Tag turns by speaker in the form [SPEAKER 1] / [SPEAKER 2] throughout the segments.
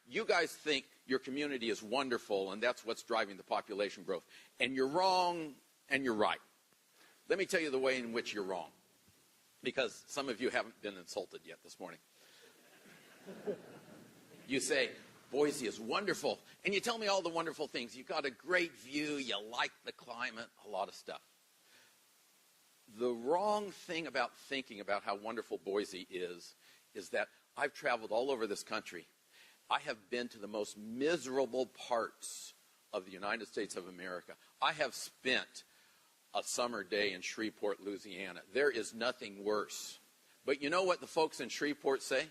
[SPEAKER 1] you guys think your community is wonderful and that's what's driving the population growth. And you're wrong and you're right. Let me tell you the way in which you're wrong, because some of you haven't been insulted yet this morning. You say, Boise is wonderful, and you tell me all the wonderful things. You've got a great view, you like the climate, a lot of stuff. The wrong thing about thinking about how wonderful Boise is that I've traveled all over this country. I have been to the most miserable parts of the United States of America. I have spent a summer day in Shreveport, Louisiana. There is nothing worse. But you know what the folks in Shreveport say?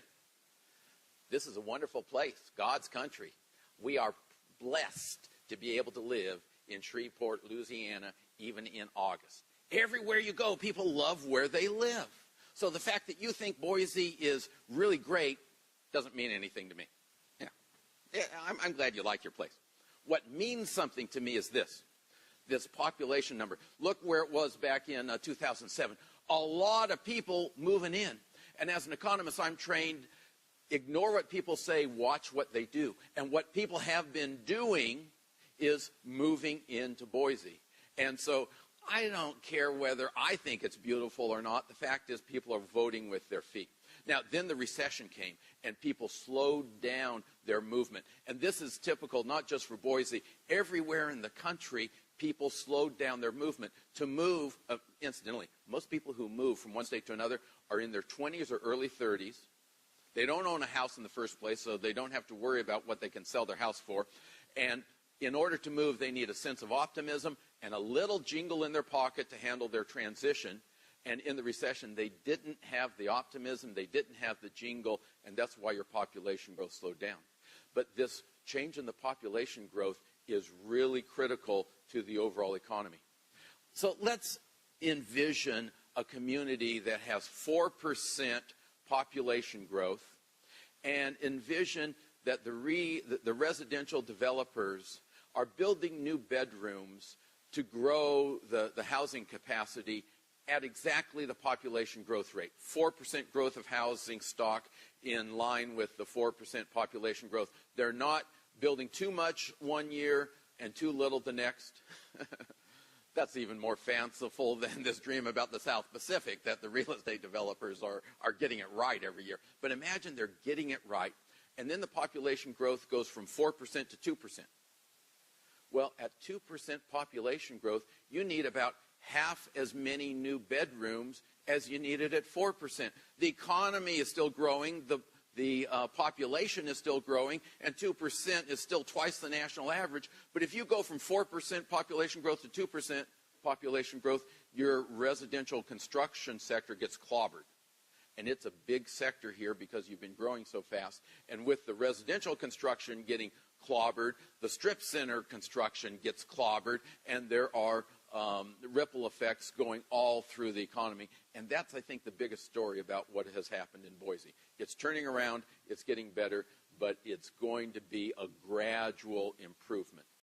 [SPEAKER 1] This is a wonderful place, God's country. We are blessed to be able to live in Shreveport, Louisiana, even in August. Everywhere you go, people love where they live. So the fact that you think Boise is really great doesn't mean anything to me. Yeah, I'm glad you like your place. What means something to me is this population number. Look where it was back in 2007. A lot of people moving in. And as an economist, I'm trained, ignore what people say, watch what they do. And what people have been doing is moving into Boise. And so I don't care whether I think it's beautiful or not. The fact is people are voting with their feet. Now, then the recession came, and people slowed down their movement. And this is typical not just for Boise. Everywhere in the country, people slowed down their movement. To move, incidentally, most people who move from one state to another are in their 20s or early 30s. They don't own a house in the first place, so they don't have to worry about what they can sell their house for. And in order to move, they need a sense of optimism and a little jingle in their pocket to handle their transition. And in the recession, they didn't have the optimism, they didn't have the jingle, and that's why your population growth slowed down. But this change in the population growth is really critical to the overall economy. So let's envision a community that has 4% population growth, and envision that the residential developers are building new bedrooms to grow the housing capacity at exactly the population growth rate. 4% growth of housing stock in line with the 4% population growth. They're not building too much one year and too little the next. That's even more fanciful than this dream about the South Pacific, that the real estate developers are getting it right every year. But imagine they're getting it right, and then the population growth goes from 4% to 2%. Well, at 2% population growth, you need about half as many new bedrooms as you needed at 4%. The economy is still growing, the population is still growing, and 2% is still twice the national average. But if you go from 4% population growth to 2% population growth, your residential construction sector gets clobbered. And it's a big sector here because you've been growing so fast. And with the residential construction getting clobbered, the strip center construction gets clobbered, and there are ripple effects going all through the economy. And that's, I think, the biggest story about what has happened in Boise. It's turning around, it's getting better, but it's going to be a gradual improvement.